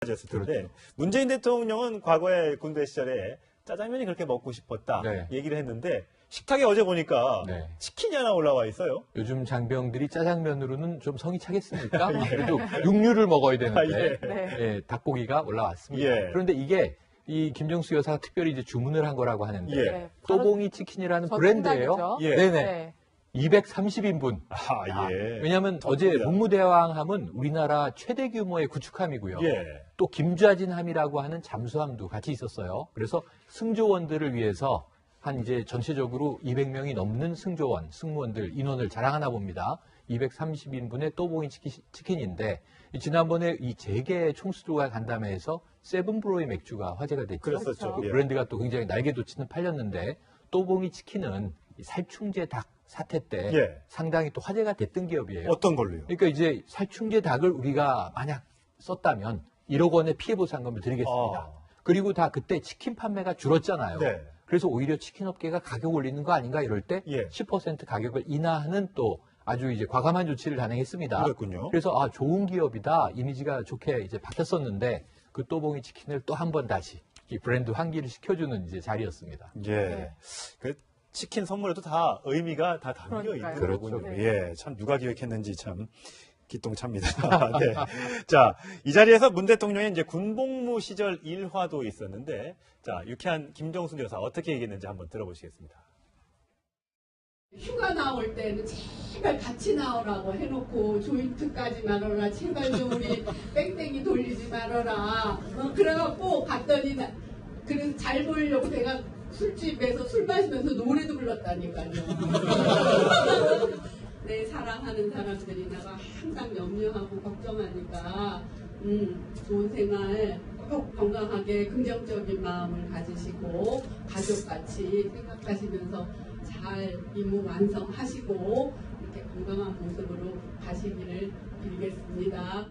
달라졌을 텐데 그렇죠. 문재인 대통령은 과거에 군대 시절에 짜장면이 그렇게 먹고 싶었다 네. 얘기를 했는데 식탁에 어제 보니까 네. 치킨이 하나 올라와 있어요. 요즘 장병들이 짜장면으로는 좀 성이 차겠습니까? 그래도 육류를 먹어야 되는데 네. 예, 닭고기가 올라왔습니다. 예. 그런데 이게 이 김정수 여사가 특별히 이제 주문을 한 거라고 하는데 예. 네, 바로 또봉이 치킨이라는 저 브랜드예요. 생각이죠. 예. 네네. 네. 230인분. 아, 예. 왜냐하면 어제 전투기다. 문무대왕함은 우리나라 최대 규모의 구축함이고요. 예. 또 김좌진함이라고 하는 잠수함도 같이 있었어요. 그래서 승조원들을 위해서 한 이제 전체적으로 200명이 넘는 승조원, 승무원들 인원을 자랑하나 봅니다. 230인분의 또봉이 치킨인데 지난번에 이 재계 총수들과 간담회에서 세븐브로이 맥주가 화제가 됐죠. 그랬었죠. 그 예. 브랜드가 또 굉장히 날개돋치는 팔렸는데 또봉이 치킨은 이 살충제 닭 사태 때 예. 상당히 또 화제가 됐던 기업이에요. 어떤 걸로요? 그러니까 이제 살충제 닭을 우리가 만약 썼다면 1억 원의 피해 보상금을 드리겠습니다. 아. 그리고 다 그때 치킨 판매가 줄었잖아요. 네. 그래서 오히려 치킨 업계가 가격 올리는 거 아닌가 이럴 때 예. 10% 가격을 인하하는 또 아주 이제 과감한 조치를 단행했습니다. 그렇군요. 그래서 아 좋은 기업이다 이미지가 좋게 이제 바뀌었었는데 그 또봉이 치킨을 또 한 번 다시 이 브랜드 환기를 시켜주는 이제 자리였습니다. 예. 네. 그 치킨 선물에도 다 의미가 다 담겨 그러니까요. 있는 그렇죠. 거군요. 네. 예. 참 누가 기획했는지 참 기똥차입니다. 네. 자, 이 자리에서 문 대통령의 이제 군복무 시절 일화도 있었는데, 자, 유쾌한 김정순 여사 어떻게 얘기했는지 한번 들어보시겠습니다. 휴가 나올 때는 제발 같이 나오라고 해놓고 조인트까지 말아라. 제발 좀 우리 뺑뺑이 돌리지 말아라. 그래갖고 갔더니 그래서 잘 보이려고 내가 술집에서 술 마시면서 노래도 불렀다니까요. 내 사랑하는 사람들이 내가 항상 염려하고 걱정하니까 좋은 생활 꼭 건강하게 긍정적인 마음을 가지시고 가족같이 생각하시면서 잘 임무 완성하시고 이렇게 건강한 모습으로 가시기를 빌겠습니다.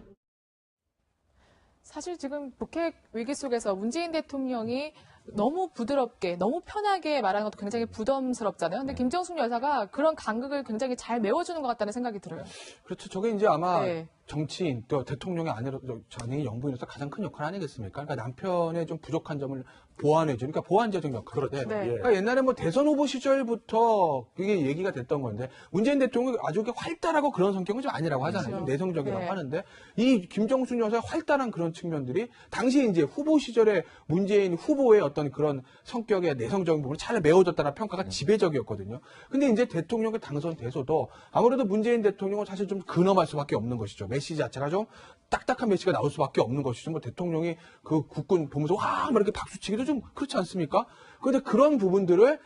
사실 지금 북핵 위기 속에서 문재인 대통령이 너무 부드럽게, 너무 편하게 말하는 것도 굉장히 부담스럽잖아요. 근데 김정숙 여사가 그런 간극을 굉장히 잘 메워주는 것 같다는 생각이 들어요. 그렇죠. 저게 이제 아마 네. 정치인 또 대통령의 아내인 영부인으로서 가장 큰 역할 아니겠습니까? 그러니까 남편의 좀 부족한 점을 보완해주는, 그러니까 보완제적 역할인데. 그렇죠. 네. 예. 그러니까 옛날에 뭐 대선 후보 시절부터 그게 얘기가 됐던 건데 문재인 대통령이 아주 활달하고 그런 성격은 좀 아니라고 하잖아요. 그렇죠. 좀 내성적이라고 네. 하는데 이 김정숙 여사의 활달한 그런 측면들이 당시에 이제 후보 시절에 문재인 후보의 어떤 그런 성격의 내성적인 부분을 잘 메워줬다는 평가가 지배적이었거든요. 근데 이제 대통령이 당선돼서도 아무래도 문재인 대통령은 사실 좀 근엄할 수밖에 없는 것이죠. 메시지 자체가 좀 딱딱한 메시지가 나올 수밖에 없는 것이죠. 뭐 대통령이 그 국군 보면서 와, 막 이렇게 박수치기도 좀 그렇지 않습니까? 그런데 그런 부분들을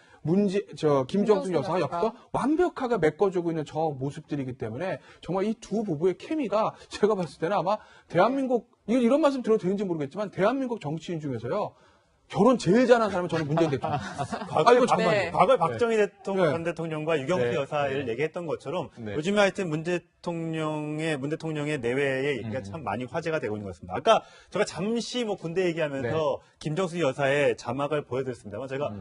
김정숙 여사가 옆에서 완벽하게 메꿔주고 있는 저 모습들이기 때문에 정말 이 두 부부의 케미가 제가 봤을 때는 아마 대한민국, 이런 말씀 드려도 되는지 모르겠지만 대한민국 정치인 중에서요. 결혼 제일 잘하는 사람은 저는 문재인 대통령. 이거 정말. 네. 과거에 박정희 대통령, 네. 전 대통령과 유경수 네. 여사를 얘기했던 것처럼 네. 요즘에 하여튼 문 대통령의 내외의 얘기가 참 많이 화제가 되고 있는 것 같습니다. 아까 제가 잠시 뭐 군대 얘기하면서 김정수 여사의 자막을 보여드렸습니다만 제가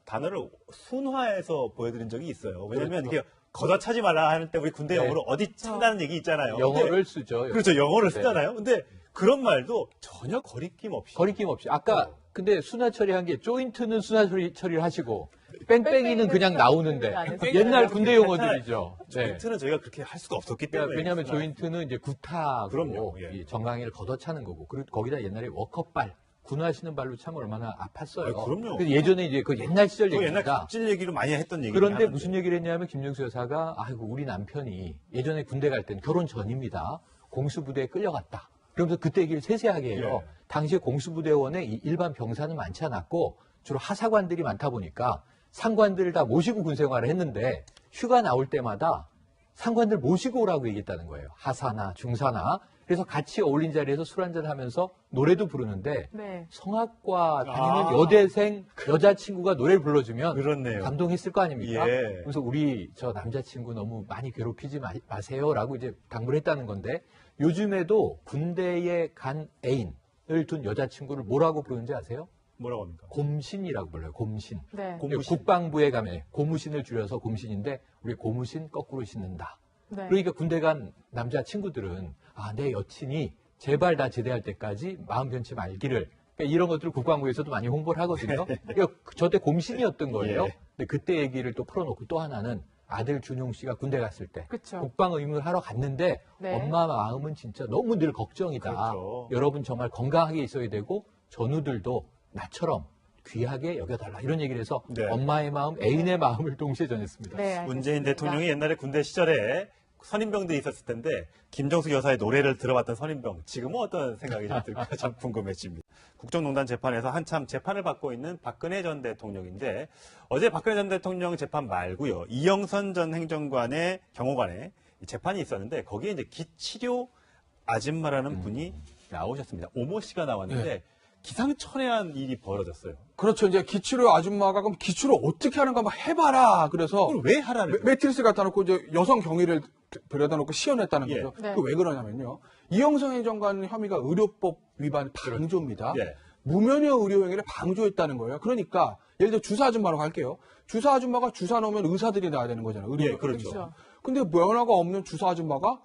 단어를 순화해서 보여드린 적이 있어요. 왜냐하면 이게 걷어차지 말라 하는 때 우리 군대 네. 영어로 어디 찬다는 얘기 있잖아요. 영어를 근데 쓰죠. 그렇죠. 영어를 네. 쓰잖아요. 근데 그런 말도 전혀 거리낌 없이. 거리낌 없이. 아까 근데 순화 처리한 게 조인트는 순화 처리를 하시고 뺑뺑이는 그냥 나오는데 옛날 군대 용어들이죠. 네. 조인트는 저희가 그렇게 할 수가 없었기 때문에. 왜냐하면 조인트는 이제 구타고 그럼요. 예. 이 정강이를 걷어차는 거고 그리고 거기다 옛날에 워커발 군화하시는 발로 참 얼마나 아팠어요. 아, 그럼요. 근데 예전에 이제 그 옛날 시절 그 옛날 얘기입니다. 갑질 얘기를 많이 했던 얘기. 그런데 무슨 얘기를 했냐면 김정수 여사가 아이고 우리 남편이 예전에 군대 갈 때는 결혼 전입니다. 공수부대에 끌려갔다. 그러면서 그때 얘기를 세세하게 해요. 예. 당시에 공수부대원에 일반 병사는 많지 않았고 주로 하사관들이 많다 보니까 상관들을 다 모시고 군생활을 했는데 휴가 나올 때마다 상관들 모시고 오라고 얘기했다는 거예요. 하사나 중사나. 그래서 같이 어울린 자리에서 술 한잔 하면서 노래도 부르는데 네. 성악과 다니는 여대생 여자친구가 노래를 불러주면 그렇네요. 감동했을 거 아닙니까? 예. 그래서 우리 저 남자친구 너무 많이 괴롭히지 마세요라고 이제 당부를 했다는 건데 요즘에도 군대에 간 애인을 둔 여자친구를 뭐라고 부르는지 아세요? 뭐라고 합니까? 곰신이라고 불러요. 곰신. 네. 고무신. 국방부에 가면 고무신을 줄여서 곰신인데 우리 고무신 거꾸로 신는다. 네. 그러니까 군대 간 남자 친구들은 아, 내 여친이 제발 다 제대할 때까지 마음 변치 말기를. 그러니까 이런 것들을 국방부에서도 많이 홍보를 하거든요. 그러니까 저때 곰신이었던 거예요. 예. 근데 그때 얘기를 또 풀어놓고 또 하나는 아들 준용 씨가 군대 갔을 때 그쵸. 국방 의무를 하러 갔는데 네. 엄마 마음은 진짜 너무 늘 걱정이다. 그렇죠. 여러분 정말 건강하게 있어야 되고 전우들도 나처럼 귀하게 여겨달라. 이런 얘기를 해서 네. 엄마의 마음, 애인의 마음을 동시에 전했습니다. 네, 알겠습니다. 문재인 대통령이 옛날에 군대 시절에 선임병들이 있었을 텐데 김정숙 여사의 노래를 들어봤던 선임병 지금은 어떤 생각이 좀 들까 참 궁금해집니다. 국정농단 재판에서 한참 재판을 받고 있는 박근혜 전 대통령인데 어제 박근혜 전 대통령 재판 말고요. 이영선 전 행정관의 경호관에 재판이 있었는데 거기에 이제 기치료 아줌마라는 분이 나오셨습니다. 오모 씨가 나왔는데 기상천외한 일이 벌어졌어요. 그렇죠. 이제 기치료 아줌마가 그럼 기치료 어떻게 하는가 한번 해봐라. 그래서 그걸 왜 하라는 거예요? 매트리스 갖다 놓고 이제 여성 경위를 데려다 놓고 시연했다는 예. 거죠. 네. 그 왜 그러냐면요. 이영선 행정관 혐의가 의료법 위반 방조입니다. 예. 무면허 의료 행위를 방조했다는 거예요. 그러니까 예를 들어 주사 아줌마로 갈게요. 주사 아줌마가 주사 놓으면 의사들이 나야 되는 거잖아요. 의료 예, 그렇죠. 그렇죠. 근데 면허가 없는 주사 아줌마가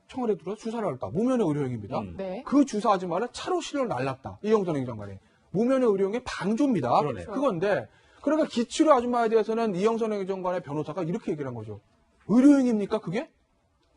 청와대 들어서 주사를 할까? 무면허 의료 행위입니다. 네. 그 주사 아줌마를 차로 실려 날랐다. 이영선 행정관이. 무면허 의료행위 방조입니다. 그러네. 그건데 그러니까 기치료 아줌마에 대해서는 이영선 행정관의 변호사가 이렇게 얘기를 한 거죠. 의료행위입니까 그게?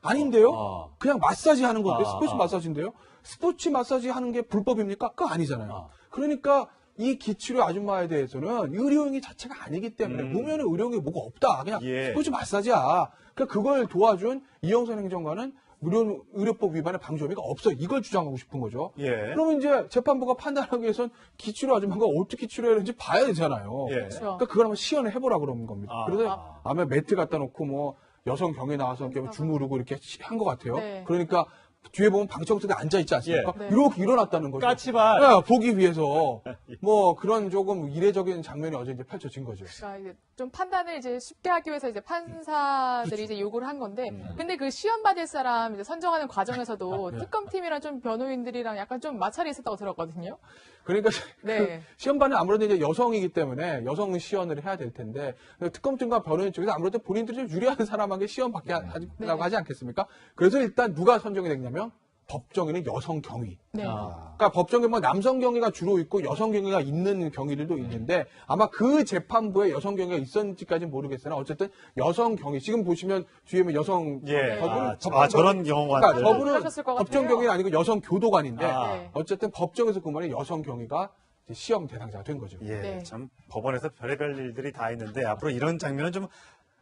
아닌데요? 그냥 마사지 하는 건데 스포츠 마사지인데요? 스포츠 마사지 하는 게 불법입니까? 그거 아니잖아요. 그러니까 이 기치료 아줌마에 대해서는 의료행위 자체가 아니기 때문에 무면허 의료행위 뭐가 없다. 그냥 예. 스포츠 마사지야. 그러니까 그걸 도와준 이영선 행정관은 의료법 위반의 방조 혐의가 없어. 이걸 주장하고 싶은 거죠. 예. 그러면 이제 재판부가 판단하기 위해선 기치료 아줌마가 어떻게 치료했는지 봐야 되잖아요. 예. 그렇죠. 그러니까 그걸 한번 시연을 해보라 그러는 겁니다. 아. 그래서 아마 매트 갖다 놓고 뭐 여성 경에 나와서 이렇게 주무르고 이렇게 한 것 같아요. 네. 그러니까 뒤에 보면 방청석에 앉아있지 않습니까? 네. 이렇게 일어났다는 거죠. 까치발. 네, 보기 위해서 뭐 그런 조금 이례적인 장면이 어제 이제 펼쳐진 거죠. 그러니까 이제 좀 판단을 이제 쉽게 하기 위해서 이제 판사들이 그렇죠. 이제 요구를 한 건데, 근데 그 시험 받을 사람 이제 선정하는 과정에서도 네. 특검팀이랑 좀 변호인들이랑 약간 좀 마찰이 있었다고 들었거든요. 그러니까 네. 그 시험반은 아무래도 이제 여성이기 때문에 여성 시연을 해야 될 텐데 특검팀과 변호인 쪽에서 아무래도 본인들이 좀 유리한 사람에게 시험 받게 하라고 하지 않겠습니까? 그래서 일단 누가 선정이 됐냐면 법정에는 여성 경위. 네. 그러니까 법정에 뭐 남성 경위가 주로 있고 여성 경위가 있는 경위들도 있는데 아마 그 재판부에 여성 경위가 있었는지까지는 모르겠으나 어쨌든 여성 경위 지금 보시면 뒤에 뭐 여성 예. 저분은 저런 경우가 그러니까 저분은 그러셨을 것 법정 같아요. 경위는 아니고 여성 교도관인데 아. 네. 어쨌든 법정에서 그만의 여성 경위가 이제 시험 대상자가 된 거죠. 예, 네. 참 법원에서 별의별 일들이 다 있는데 앞으로 이런 장면은 좀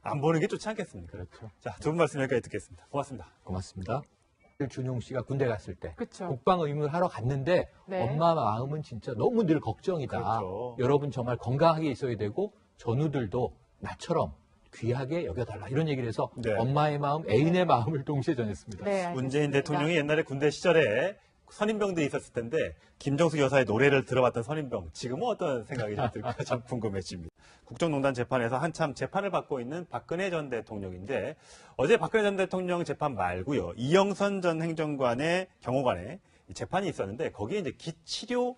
안 보는 게 좋지 않겠습니까? 그렇죠. 자, 두 분 말씀 여기까지 듣겠습니다. 고맙습니다. 고맙습니다. 준용 씨가 군대 갔을 때 그쵸. 국방 의무를 하러 갔는데 네. 엄마 마음은 진짜 너무 늘 걱정이다. 그렇죠. 여러분 정말 건강하게 있어야 되고 전우들도 나처럼 귀하게 여겨달라. 이런 얘기를 해서 네. 엄마의 마음, 애인의 마음을 동시에 전했습니다. 네, 알겠습니다. 문재인 대통령이 옛날에 군대 시절에 선임병들이 있었을 텐데 김정숙 여사의 노래를 들어봤던 선임병 지금은 어떤 생각이 좀 들까 참 궁금해집니다. 국정농단 재판에서 한참 재판을 받고 있는 박근혜 전 대통령인데 어제 박근혜 전 대통령 재판 말고요. 이영선 전 행정관의 경호관에 재판이 있었는데 거기에 이제 기치료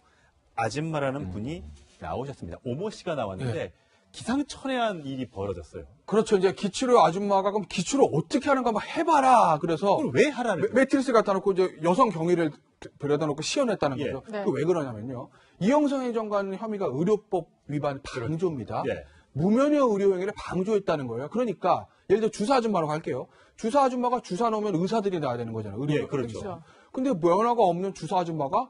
아줌마라는 분이 나오셨습니다. 오모 씨가 나왔는데 기상천외한 일이 벌어졌어요. 그렇죠. 이제 기치료 아줌마가 그럼 기치료 어떻게 하는가 한번 해봐라. 그래서 그걸 왜 하라는 거예요? 매트리스 갖다 놓고 이제 여성 경위를 데려다 놓고 시연했다는 예. 거죠. 네. 그 왜 그러냐면요. 이영선 행정관 혐의가 의료법 위반 방조입니다. 예. 무면허 의료 행위를 방조했다는 거예요. 그러니까 예를 들어 주사 아줌마로 갈게요. 주사 아줌마가 주사 놓으면 의사들이 나야 되는 거잖아요. 의료 예, 그렇죠. 그렇죠. 근데 면허가 없는 주사 아줌마가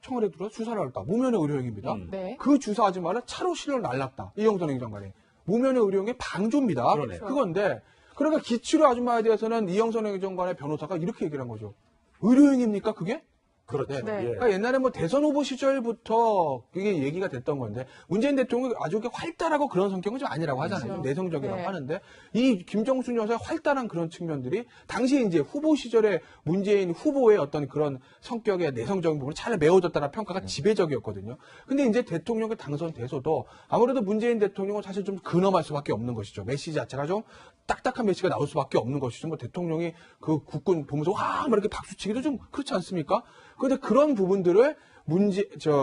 청와대 들어서 주사를 할까? 무면허 의료 행위입니다. 네. 그 주사 아줌마를 차로 실려 날랐다. 이영선 행정관이. 무면허 의료 행위 방조입니다. 그러네요. 그건데 그러니까 기치료 아줌마에 대해서는 이영선 행정관의 변호사가 이렇게 얘기를 한 거죠. 의료 행위입니까 그게? 그렇죠. 네. 예. 그러니까 옛날에 뭐 대선 후보 시절부터 그게 얘기가 됐던 건데 문재인 대통령이 아주 이렇게 활달하고 그런 성격은 좀 아니라고 하잖아요. 그렇죠. 좀 내성적이라고 네. 하는데 이 김정숙 여사의 활달한 그런 측면들이 당시 이제 후보 시절에 문재인 후보의 어떤 그런 성격의 내성적인 부분이 잘 메워졌다는 평가가 지배적이었거든요. 근데 이제 대통령이 당선돼서도 아무래도 문재인 대통령은 사실 좀 근엄할 수밖에 없는 것이죠. 메시지 자체가 좀 딱딱한 메시지가 나올 수밖에 없는 것이죠. 뭐 대통령이 그 국군 보면서 와 막 이렇게 박수치기도 좀 그렇지 않습니까? 그런데 그런 부분들을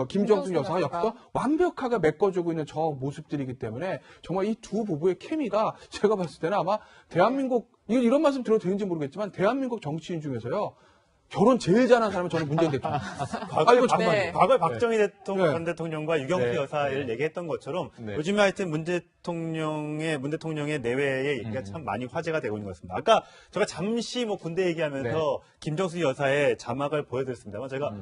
김정숙 여사가 옆에서 완벽하게 메꿔주고 있는 저 모습들이기 때문에 정말 이 두 부부의 케미가 제가 봤을 때는 아마 대한민국 이런 말씀 드려도 되는지 모르겠지만 대한민국 정치인 중에서요 결혼 제일 잘하는 사람은 저는 문재인 대통령. 과거에, 이거 정말요. 네. 과거에 박정희 네. 전 대통령과 유경수 네. 여사를 얘기했던 것처럼 네. 요즘에 하여튼 문 대통령의 내외의 얘기가 참 많이 화제가 되고 있는 것 같습니다. 아까 제가 잠시 뭐 군대 얘기하면서 네. 김정수 여사의 자막을 보여드렸습니다만 제가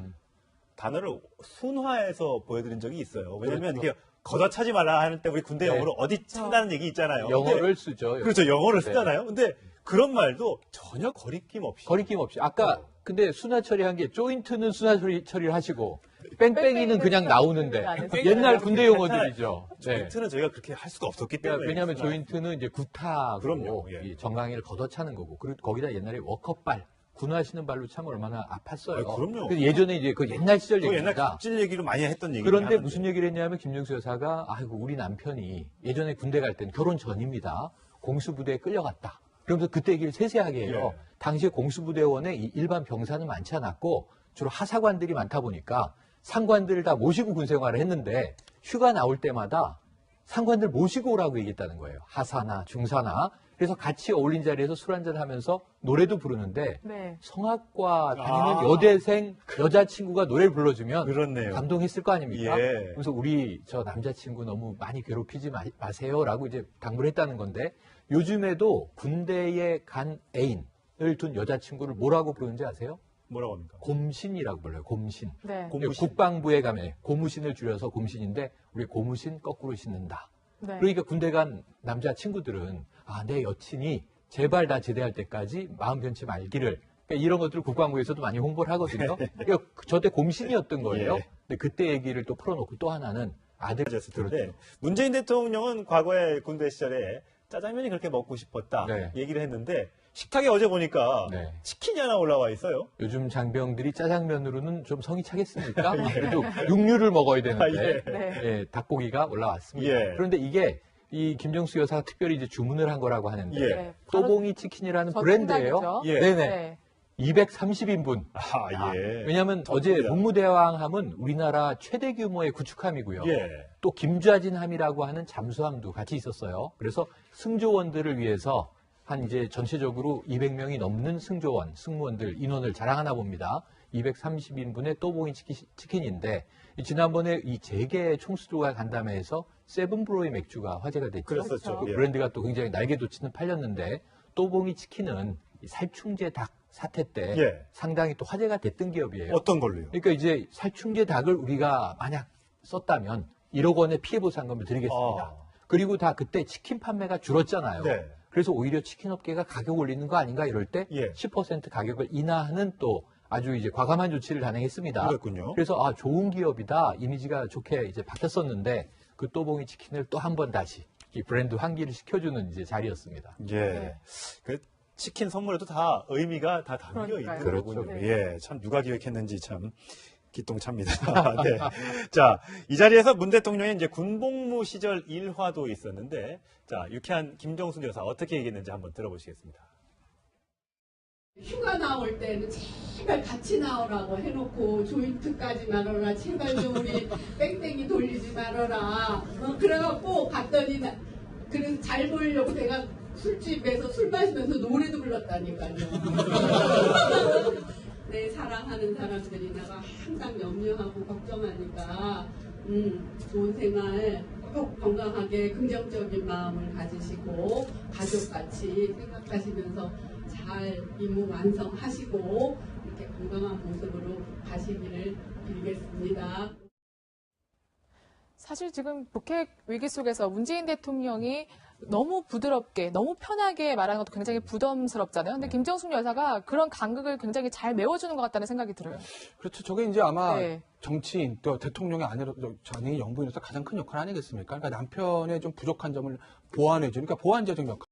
단어를 순화해서 보여드린 적이 있어요. 왜냐하면 그렇죠. 이게 걷어차지 말라 할 때 우리 군대 네. 영어로 어디 찬다는 얘기 있잖아요. 영어를 근데 쓰죠. 그렇죠. 영어를 네. 쓰잖아요. 근데 그런 말도 전혀 거리낌 없이 거리낌 없이. 아까 근데 순화 처리한 게 조인트는 순화 처리를 하시고 뺑뺑이는 그냥 나오는데 안 했어요. 옛날 군대 용어들이죠. 네. 조인트는 저희가 그렇게 할 수가 없었기 때문에 왜냐하면 조인트는 이제 구타고 그럼요, 예. 이 정강이를 걷어차는 거고 그리고 거기다 옛날에 워커발 군화하시는 발로 참 얼마나 아팠어요. 아, 그럼요. 근데 예전에 이제 그 옛날 시절 그 옛날 얘기입니다. 갑질 얘기를 많이 했던 얘기. 그런데 무슨 얘기를 했냐면 김정수 여사가 아이고 우리 남편이 예전에 군대 갈 때는 결혼 전입니다. 공수부대에 끌려갔다. 그러면서 그때 얘기를 세세하게 해요. 예. 당시에 공수부대원에 이 일반 병사는 많지 않았고 주로 하사관들이 많다 보니까 상관들을 다 모시고 군생활을 했는데 휴가 나올 때마다 상관들 모시고 오라고 얘기했다는 거예요. 하사나 중사나. 그래서 같이 어울린 자리에서 술 한잔 하면서 노래도 부르는데 네. 성악과 다니는 아. 여대생 여자친구가 노래를 불러주면 그렇네요. 감동했을 거 아닙니까? 예. 그래서 우리 저 남자친구 너무 많이 괴롭히지 마세요라고 이제 당부를 했다는 건데 요즘에도 군대에 간 애인을 둔 여자친구를 뭐라고 부르는지 아세요? 뭐라고 합니까? 곰신이라고 불러요. 곰신. 네. 고무신. 국방부에 가면 고무신을 줄여서 곰신인데 우리 고무신 거꾸로 신는다. 네. 그러니까 군대 간 남자친구들은 내 여친이 제발 다 제대할 때까지 마음 변치 말기를 그러니까 이런 것들을 국방부에서도 많이 홍보를 하거든요. 그러니까 저때 곰신이었던 거예요. 예. 근데 그때 얘기를 또 풀어놓고 또 하나는 아들 졌을 텐데 문재인 대통령은 과거에 군대 시절에 짜장면이 그렇게 먹고 싶었다 네. 얘기를 했는데 식탁에 어제 보니까 네. 치킨이 하나 올라와 있어요. 요즘 장병들이 짜장면으로는 좀 성이 차겠습니까? 그래도 육류를 먹어야 되는데 예. 네. 예, 닭고기가 올라왔습니다. 예. 그런데 이게 이 김정수 여사가 특별히 이제 주문을 한 거라고 하는데 예. 네. 바로 또봉이 치킨이라는 저 브랜드예요. 생각이죠. 예. 네네. 네. 230인분. 예. 왜냐하면 어제 문무대왕함은 우리나라 최대 규모의 구축함이고요. 예. 또 김좌진함이라고 하는 잠수함도 같이 있었어요. 그래서 승조원들을 위해서 한 이제 전체적으로 200명이 넘는 승무원들 인원을 자랑하나 봅니다. 230인분의 또봉이 치킨인데 지난번에 이 재계 총수들과 간담회에서 세븐브로의 맥주가 화제가 됐죠. 그랬었죠. 그 예. 브랜드가 또 굉장히 날개돋치는 팔렸는데 또봉이 치킨은 이 살충제 닭 사태 때 예. 상당히 또 화제가 됐던 기업이에요. 어떤 걸로요? 그러니까 이제 살충제 닭을 우리가 만약 썼다면 1억 원의 피해 보상금을 드리겠습니다. 아. 그리고 다 그때 치킨 판매가 줄었잖아요. 네. 그래서 오히려 치킨 업계가 가격 올리는 거 아닌가 이럴 때 예. 10% 가격을 인하하는 또 아주 이제 과감한 조치를 단행했습니다. 그렇군요. 그래서 좋은 기업이다 이미지가 좋게 이제 바뀌었었는데 그 또봉이 치킨을 또 한 번 다시 이 브랜드 환기를 시켜주는 이제 자리였습니다. 예. 네. 그 치킨 선물에도 다 의미가 다 담겨 그러니까요. 있는 거군요. 그렇죠. 예. 참 누가 기획했는지 참 기똥차입니다. 네. 자, 이 자리에서 문 대통령의 이제 군복무 시절 일화도 있었는데, 자, 유쾌한 김정숙 여사 어떻게 얘기했는지 한번 들어보시겠습니다. 휴가 나올 때는 제발 같이 나오라고 해놓고 조인트까지만 오라 제발 좀 우리 뺑뺑이 돌리지 말아라. 그래갖고 갔더니 그래서 잘 보이려고 내가 술집에서 술 마시면서 노래도 불렀다니까요. 내 사랑하는 사람들이 내가 항상 염려하고 걱정하니까 좋은 생활 꼭 건강하게 긍정적인 마음을 가지시고 가족같이 생각하시면서 잘 임무 완성하시고 이렇게 건강한 모습으로 가시기를 빌겠습니다. 사실 지금 북핵 위기 속에서 문재인 대통령이 너무 부드럽게, 너무 편하게 말하는 것도 굉장히 부담스럽잖아요. 근데 김정숙 여사가 그런 간극을 굉장히 잘 메워주는 것 같다는 생각이 들어요. 그렇죠. 저게 이제 아마 네. 정치인 또 대통령의 아내인 영부인으로서 가장 큰 역할 아니겠습니까? 그러니까 남편의 좀 부족한 점을 보완해주는, 그러니까 보완제적 역할.